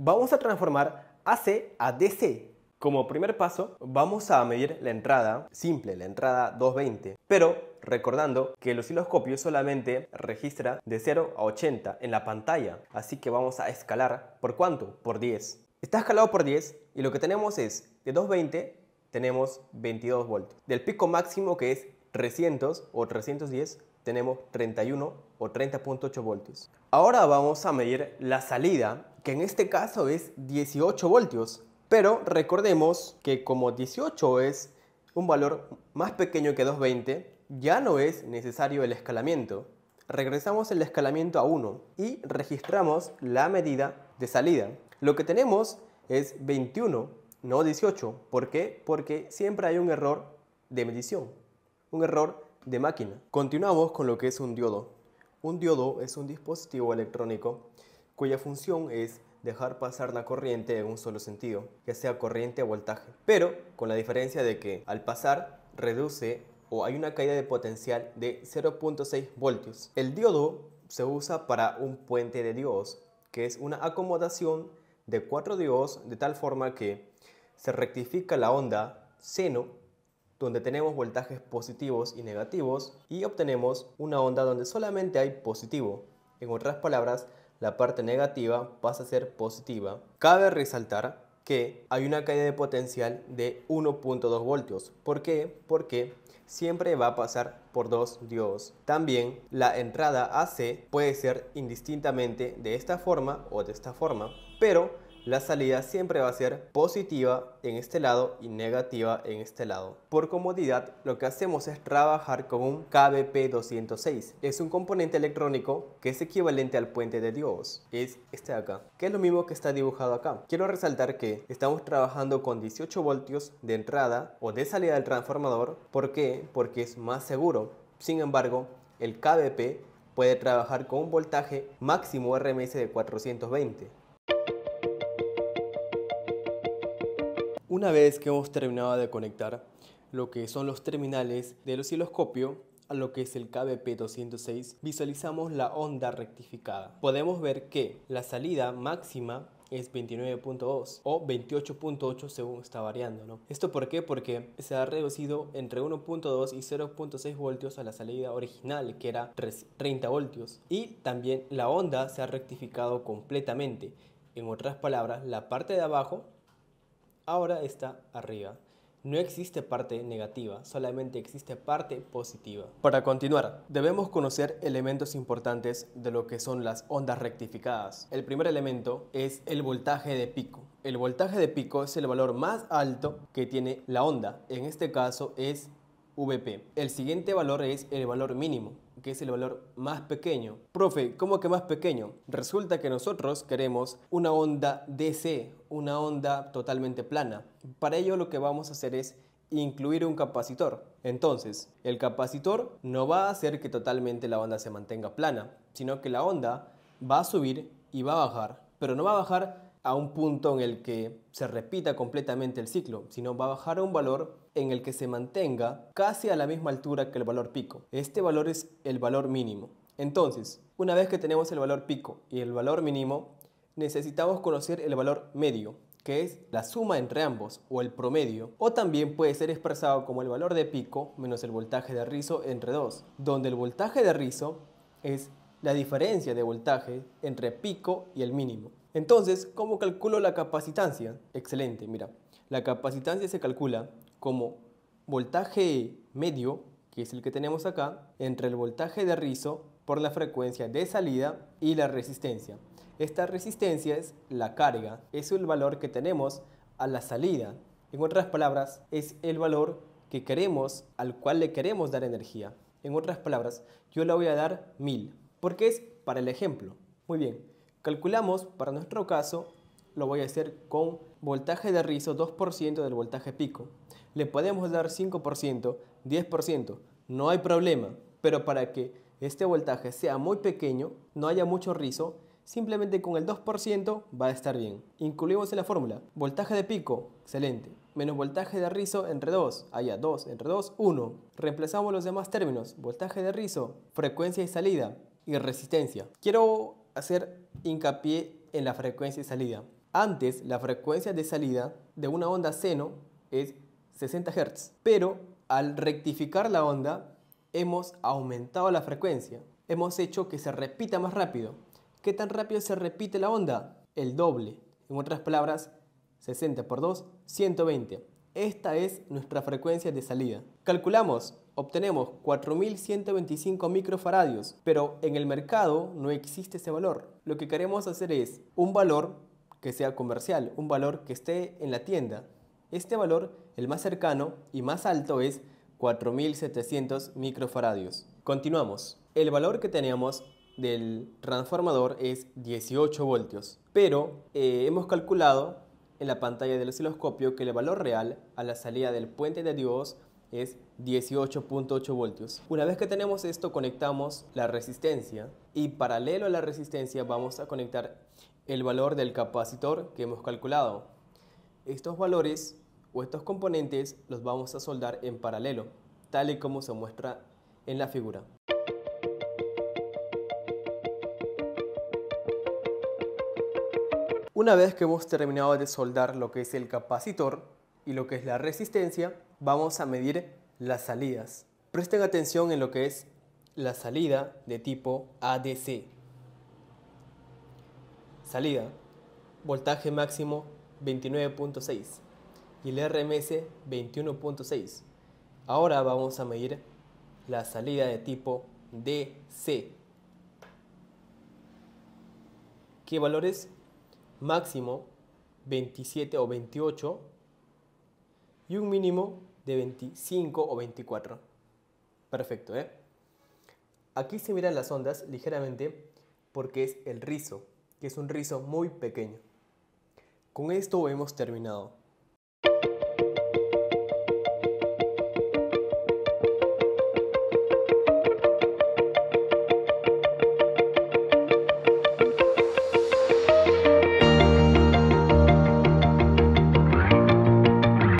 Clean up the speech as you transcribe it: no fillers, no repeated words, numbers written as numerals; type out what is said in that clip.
Vamos a transformar AC a DC. Como primer paso, vamos a medir la entrada simple, la entrada 220, pero recordando que el osciloscopio solamente registra de 0 a 80 en la pantalla, así que vamos a escalar, ¿por cuánto? Por 10. Está escalado por 10 y lo que tenemos es, de 220 tenemos 22 voltios. Del pico máximo, que es 300 o 310, tenemos 31 o 30.8 voltios. Ahora vamos a medir la salida, que en este caso es 18 voltios. Pero recordemos que como 18 es un valor más pequeño que 220, ya no es necesario el escalamiento. Regresamos el escalamiento a 1 y registramos la medida de salida. Lo que tenemos es 21, no 18. ¿Por qué? Porque siempre hay un error de medición, un error de máquina. Continuamos con lo que es un diodo. Un diodo es un dispositivo electrónico cuya función es dejar pasar la corriente en un solo sentido, ya sea corriente o voltaje, pero con la diferencia de que al pasar reduce o hay una caída de potencial de 0.6 voltios. El diodo se usa para un puente de diodos, que es una acomodación de 4 diodos de tal forma que se rectifica la onda seno, donde tenemos voltajes positivos y negativos, y obtenemos una onda donde solamente hay positivo. En otras palabras, la parte negativa pasa a ser positiva. Cabe resaltar que hay una caída de potencial de 1.2 voltios. ¿Por qué? Porque siempre va a pasar por 2 diodos. También la entrada AC puede ser indistintamente de esta forma o de esta forma, pero la salida siempre va a ser positiva en este lado y negativa en este lado. Por comodidad, lo que hacemos es trabajar con un KBP206. Es un componente electrónico que es equivalente al puente de diodos. Es este de acá, que es lo mismo que está dibujado acá. Quiero resaltar que estamos trabajando con 18 voltios de entrada o de salida del transformador. ¿Por qué? Porque es más seguro. Sin embargo, el KBP puede trabajar con un voltaje máximo RMS de 420. Una vez que hemos terminado de conectar lo que son los terminales del osciloscopio a lo que es el KBP206, visualizamos la onda rectificada. Podemos ver que la salida máxima es 29.2 o 28.8 según está variando, ¿no? ¿Esto por qué? Porque se ha reducido entre 1.2 y 0.6 voltios a la salida original, que era 30 voltios. Y también la onda se ha rectificado completamente. En otras palabras, la parte de abajo ahora está arriba. No existe parte negativa, solamente existe parte positiva. Para continuar, debemos conocer elementos importantes de lo que son las ondas rectificadas. El primer elemento es el voltaje de pico. El voltaje de pico es el valor más alto que tiene la onda. En este caso es VP. El siguiente valor es el valor mínimo, que es el valor más pequeño. Profe, ¿cómo que más pequeño? Resulta que nosotros queremos una onda DC, una onda totalmente plana. Para ello lo que vamos a hacer es incluir un capacitor. Entonces, el capacitor no va a hacer que totalmente la onda se mantenga plana, sino que la onda va a subir y va a bajar, pero no va a bajar a un punto en el que se repita completamente el ciclo, sino va a bajar a un valor en el que se mantenga casi a la misma altura que el valor pico. Este valor es el valor mínimo. Entonces, una vez que tenemos el valor pico y el valor mínimo, necesitamos conocer el valor medio, que es la suma entre ambos o el promedio, o también puede ser expresado como el valor de pico menos el voltaje de rizo entre 2, donde el voltaje de rizo es la diferencia de voltaje entre pico y el mínimo. Entonces, ¿cómo calculo la capacitancia? Excelente, mira, la capacitancia se calcula como voltaje medio, que es el que tenemos acá, entre el voltaje de rizo por la frecuencia de salida y la resistencia. Esta resistencia es la carga, es el valor que tenemos a la salida. En otras palabras, es el valor que queremos, al cual le queremos dar energía. En otras palabras, yo le voy a dar 1000, porque es para el ejemplo. Muy bien, calculamos, para nuestro caso, lo voy a hacer con voltaje de rizo 2% del voltaje pico. Le podemos dar 5%, 10%, no hay problema, pero para que este voltaje sea muy pequeño, no haya mucho rizo, simplemente con el 2% va a estar bien. Incluimos en la fórmula voltaje de pico, excelente, menos voltaje de rizo entre 2, allá 2 entre 2, 1. Reemplazamos los demás términos, voltaje de rizo, frecuencia y salida y resistencia. Quiero hacer hincapié en la frecuencia y salida. Antes, la frecuencia de salida de una onda seno es 60 Hz, pero al rectificar la onda hemos aumentado la frecuencia. Hemos hecho que se repita más rápido. ¿Qué tan rápido se repite la onda? El doble. En otras palabras, 60 por 2, 120. Esta es nuestra frecuencia de salida. Calculamos, obtenemos 4125 microfaradios, pero en el mercado no existe ese valor. Lo que queremos hacer es un valor que sea comercial, un valor que esté en la tienda. Este valor, el más cercano y más alto, es 4700 microfaradios. Continuamos. El valor que teníamos del transformador es 18 voltios, pero hemos calculado en la pantalla del osciloscopio que el valor real a la salida del puente de Dios es 18.8 voltios. Una vez que tenemos esto, conectamos la resistencia y paralelo a la resistencia vamos a conectar el valor del capacitor que hemos calculado. Estos valores o estos componentes los vamos a soldar en paralelo, tal y como se muestra en la figura. Una vez que hemos terminado de soldar lo que es el capacitor y lo que es la resistencia, vamos a medir las salidas. Presten atención en lo que es la salida de tipo ADC. Salida, voltaje máximo 29.6 y el RMS 21.6. Ahora vamos a medir la salida de tipo DC. ¿Qué valores? Máximo 27 o 28 y un mínimo de 25 o 24. Perfecto, ¿eh? Aquí se miran las ondas ligeramente porque es el rizo, que es un rizo muy pequeño. Con esto hemos terminado.